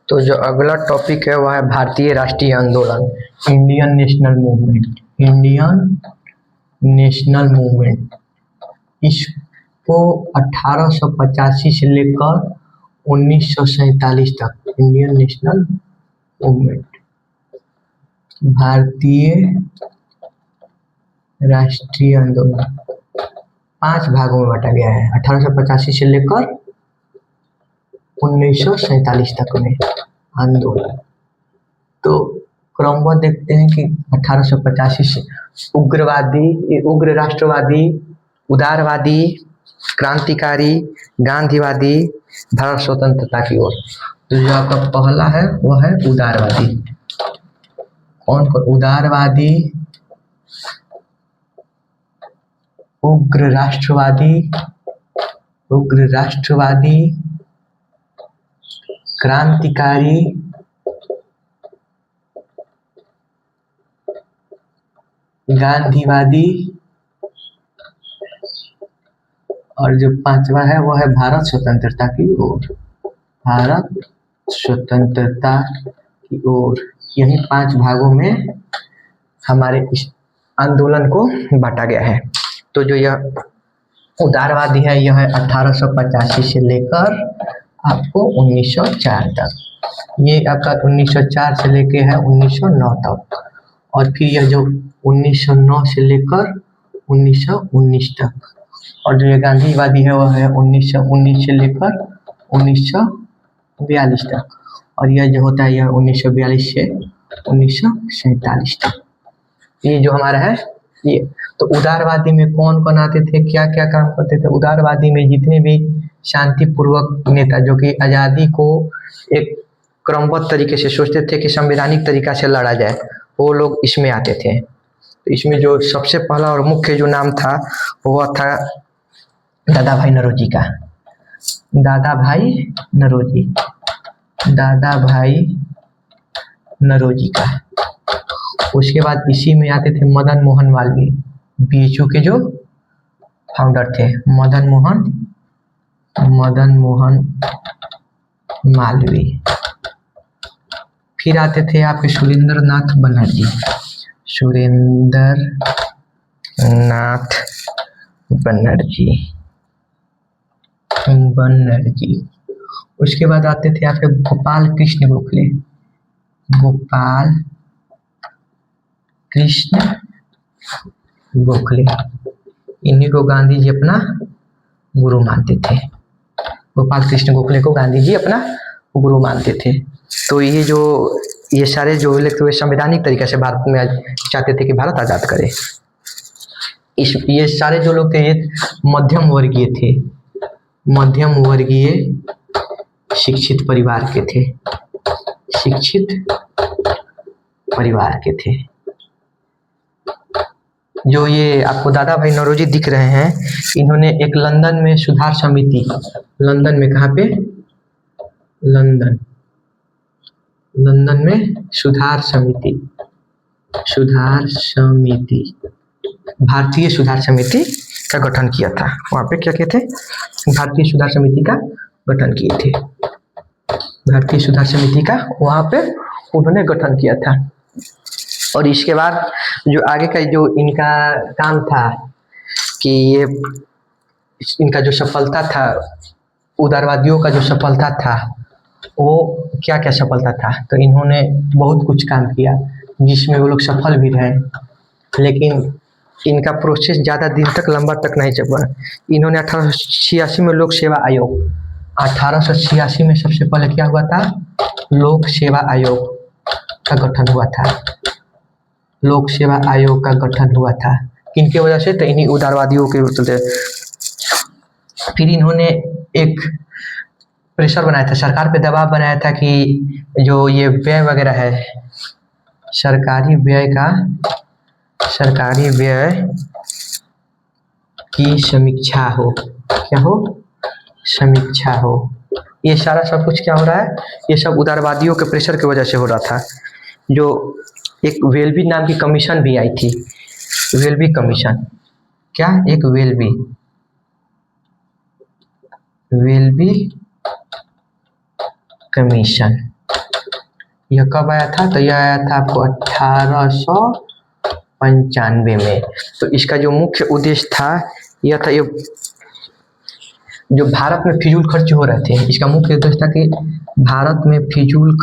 तो जो अगला टॉपिक है वह है भारतीय राष्ट्रीय आंदोलन, Indian national movement. Indian national movement, इसको 1885 से लेकर 1947 तक इंडियन नेशनल मूवमेंट, भारतीय राष्ट्रीय आंदोलन 5 भागों में बांटा गया है। 1885 से लेकर 1947 तक में आंदोलन। तो क्रमबद्ध देखते हैं कि 1885 से उग्र राष्ट्रवादी, उदारवादी, क्रांतिकारी, गांधीवादी, भारत स्वतंत्रता की ओर। तो जो आपका पहला है वह है उदारवादी। कौन कौन? उदारवादी, उग्र राष्ट्रवादी, क्रांतिकारी, गांधीवादी, और जो 5वां है वह है भारत स्वतंत्रता की ओर। भारत स्वतंत्रता की ओर। यही 5 भागों में हमारे इस आंदोलन को बांटा गया है। तो जो यह उदारवादी है यह है 1885 से लेकर आपको 1904 तक। ये आपका 1904 से लेके है 1909 तक। और फिर यह जो 1909 से लेकर 1919 तक। और जो ये गांधीवादी है वह है 1919 से लेकर 1942 तक। और यह जो होता है यह 1942 से 1947 तक। ये जो हमारा है ये। तो उदारवादी में कौन कौन आते थे, क्या क्या काम करते थे? उदारवादी में जितने भी शांतिपूर्वक नेता जो कि आज़ादी को एक क्रमबद्ध तरीके से सोचते थे कि संवैधानिक तरीका से लड़ा जाए, वो लोग इसमें आते थे। तो इसमें जो सबसे पहला और मुख्य जो नाम था वह था दादा भाई नौरोजी का। दादा भाई नौरोजी का। उसके बाद इसी में आते थे मदन मोहन मालवीय, बीएचयू के जो फाउंडर थे। मदन मोहन मालवीय। फिर आते थे आपके सुरेंद्र नाथ बनर्जी। उसके बाद आते थे आपके गोपाल कृष्ण गोखले। इन्हीं को गांधी जी अपना गुरु मानते थे। गोपाल कृष्ण गोखले को गांधी जी अपना गुरु मानते थे। तो ये सारे जो वे संवैधानिक तरीके से भारत में चाहते थे कि भारत आज़ाद करे। ये सारे जो लोग थे ये मध्यम वर्गीय शिक्षित परिवार के थे। जो ये आपको दादा भाई नौरोजी दिख रहे हैं, इन्होंने एक लंदन में सुधार समिति, लंदन में कहाँ पे? लंदन में सुधार समिति, भारतीय सुधार समिति का गठन किया था। वहाँ पे क्या किए थे? भारतीय सुधार समिति का गठन किए थे। भारतीय सुधार समिति का वहाँ पे उन्होंने गठन किया था। और इसके बाद जो आगे का जो इनका काम था कि ये इनका जो सफलता था, उदारवादियों का जो सफलता था वो क्या क्या सफलता था? तो इन्होंने बहुत कुछ काम किया जिसमें वो लोग सफल भी रहे, लेकिन इनका प्रोसेस ज़्यादा दिन तक लंबा तक नहीं चला। इन्होंने 1886 में लोक सेवा आयोग, 1886 में सबसे पहले क्या हुआ था? लोक सेवा आयोग का गठन हुआ था। लोक सेवा आयोग का गठन हुआ था किनके वजह से? तो इन्हीं उदारवादियों के चलते। फिर इन्होंने एक प्रेशर बनाया था, सरकार पे दबाव बनाया था कि जो ये व्यय वगैरह है, सरकारी व्यय की समीक्षा हो। क्या हो? समीक्षा हो। ये सारा सब कुछ क्या हो रहा है? ये सब उदारवादियों के प्रेशर की वजह से हो रहा था। जो एक वेल्बी नाम की कमीशन भी आई थी, वेल्बी कमीशन। क्या? एक वेल्बी कमीशन। यह कब आया था? तो यह आया था आपको 1895 में। तो इसका जो मुख्य उद्देश्य था यह था, ये जो भारत में फिजूल खर्ची हो रहे थे, इसका मुख्य उद्देश्य था कि भारत में फिजूल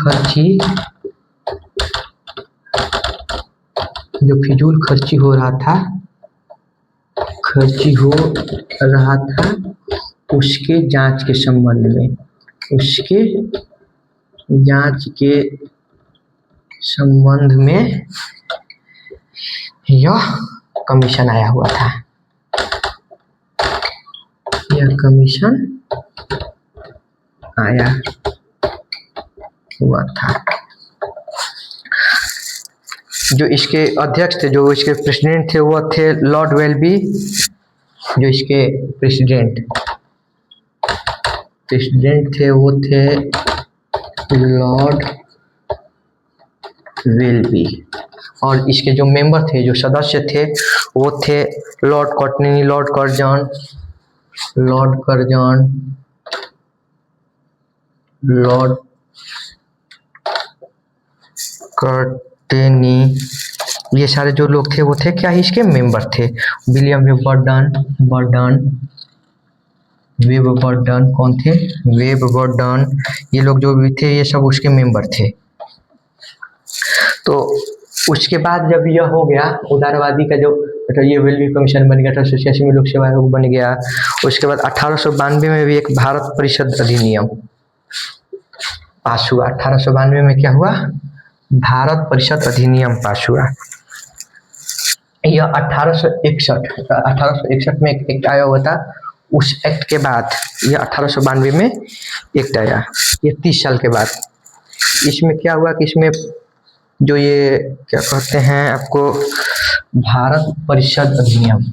खर्ची हो रहा था उसके जांच के संबंध में यह कमीशन आया हुआ था। जो इसके अध्यक्ष थे, जो इसके प्रेसिडेंट थे, वो थे लॉर्ड वेलबी। जो इसके प्रेसिडेंट थे वो थे लॉर्ड वेलबी। और इसके जो मेंबर थे, जो सदस्य थे, वो थे lord Courtney, lord Curzon, lord Courtenay. ये सारे जो लोग थे वो थे क्या, इसके मेंबर थे। विलियम वेब बर्डन कौन थे? Web burden. ये लोग जो भी थे ये सब उसके मेंबर थे। तो उसके बाद जब यह हो गया उदारवादी का, जो ये वेलबी कमीशन बन गया, 1886 में लोक सेवा आयोग बन गया। उसके बाद 1892 में भी एक भारत परिषद अधिनियम पास हुआ। 1892 में क्या हुआ? भारत परिषद अधिनियम पास हुआ। यह 1861 में एक आया हुआ था। उस एक्ट के बाद यह 1892 में एक्ट आया, ये 30 साल के बाद। इसमें क्या हुआ कि इसमें जो ये क्या कहते हैं आपको, भारत परिषद अधिनियम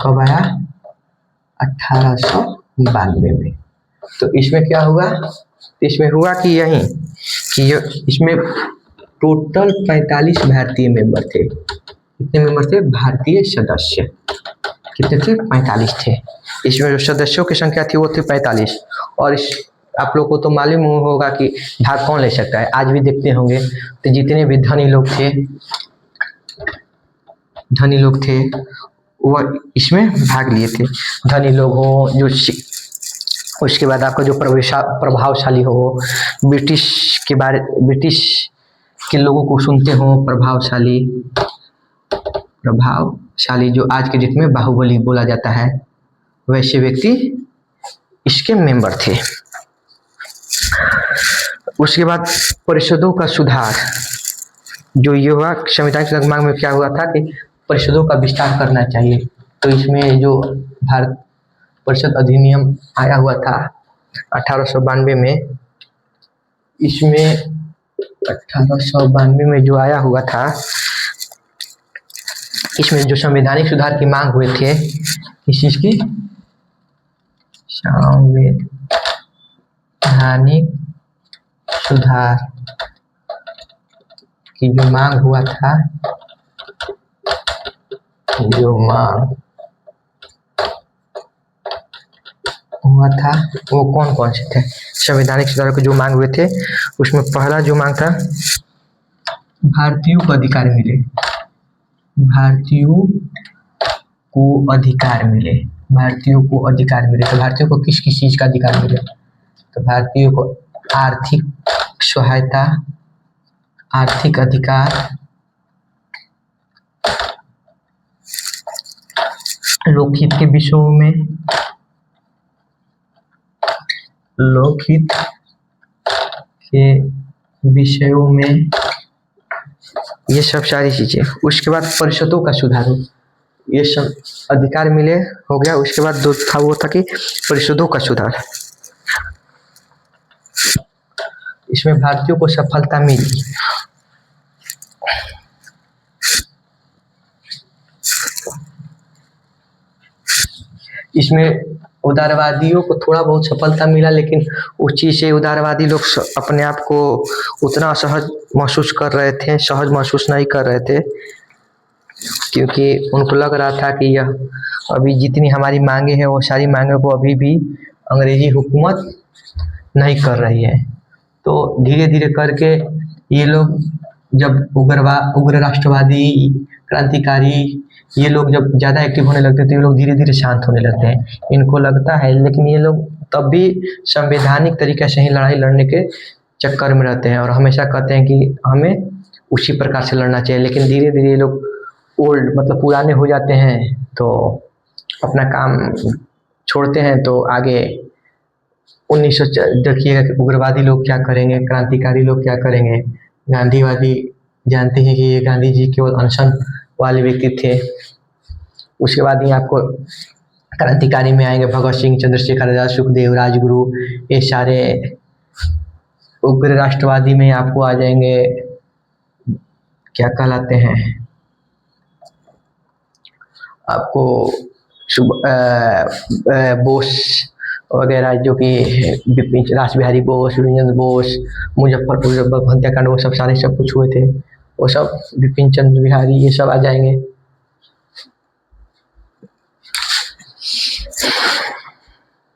कब आया? 1892 में। तो इसमें क्या हुआ? इसमें हुआ कि इसमें टोटल 45 भारतीय मेंबर थे। कितने मेंबर थे? भारतीय सदस्य कितने थे? 45 थे। इसमें जो सदस्यों की संख्या थी वो थी 45। और आप लोग को तो मालूम होगा कि भाग कौन ले सकता है, आज भी देखते होंगे। तो जितने भी धनी लोग थे वह इसमें भाग लिए थे। धनी लोग हो, जो उसके बाद आपका जो प्रभावशाली हो, ब्रिटिश के लोगों को सुनते हो, प्रभावशाली जो आज के डेट में बाहुबली बोला जाता है, वैसे व्यक्ति इसके मेंबर थे। उसके बाद परिषदों का सुधार, जो ये हुआ संवैधानिक मांग में क्या हुआ था कि परिषदों का विस्तार करना चाहिए। तो इसमें जो भारत परिषद अधिनियम आया हुआ था 1892 में, इसमें 1892 में जो आया हुआ था, इसमें जो संवैधानिक सुधार की मांग हुए थे, इस चीज की संवैधानिक सुधार की जो मांग हुआ था, वो कौन कौन से थे? संवैधानिक सुधार को जो मांग हुए थे, उसमें पहला जो मांग था, भारतीयों को अधिकार मिले। तो भारतीयों को किस किस चीज का अधिकार मिले? तो भारतीयों को आर्थिक सहायता, आर्थिक अधिकार, लोकहित के विषयों में ये सब सारी चीजें। उसके बाद परिषदों का सुधार हो, ये सब अधिकार मिले, हो गया। उसके बाद दो था, वो था कि परिषदों का सुधार। इसमें भारतीयों को सफलता मिली। इसमें उदारवादियों को थोड़ा बहुत सफलता मिला, लेकिन उस चीज से उदारवादी लोग अपने आप को उतना सहज महसूस नहीं कर रहे थे। क्योंकि उनको लग रहा था कि यह अभी जितनी हमारी मांगे हैं वो सारी मांगों को अभी भी अंग्रेजी हुकूमत नहीं कर रही है। तो धीरे धीरे करके ये लोग जब उग्र राष्ट्रवादी क्रांतिकारी ये लोग जब ज़्यादा एक्टिव होने लगते हैं तो ये लोग धीरे धीरे शांत होने लगते हैं। इनको लगता है, लेकिन ये लोग तब भी संवैधानिक तरीके से ही लड़ाई लड़ने के चक्कर में रहते हैं और हमेशा कहते हैं कि हमें उसी प्रकार से लड़ना चाहिए। लेकिन धीरे धीरे ये लोग ओल्ड मतलब पुराने हो जाते हैं तो अपना काम छोड़ते हैं। तो आगे 1900 देखिएगा कि उग्रवादी लोग क्या करेंगे, क्रांतिकारी लोग क्या करेंगे। गांधीवादी जानते हैं कि ये गांधी जी केवल अनशन वाले व्यक्ति थे। उसके बाद ही आपको क्रांतिकारी में आएंगे भगत सिंह, चंद्रशेखर आजाद, सुखदेव, राजगुरु, ये सारे। उग्र राष्ट्रवादी में आपको आ जाएंगे क्या कहलाते हैं आपको बोस वगैरह, जो कि रास बिहारी बोस, बिपिन चंद्र बोस, मुजफ्फरपुर हत्याकांड वो सब सारे सब कुछ हुए थे, वो सब बिपिन चंद्र बिहारी ये सब आ जाएंगे।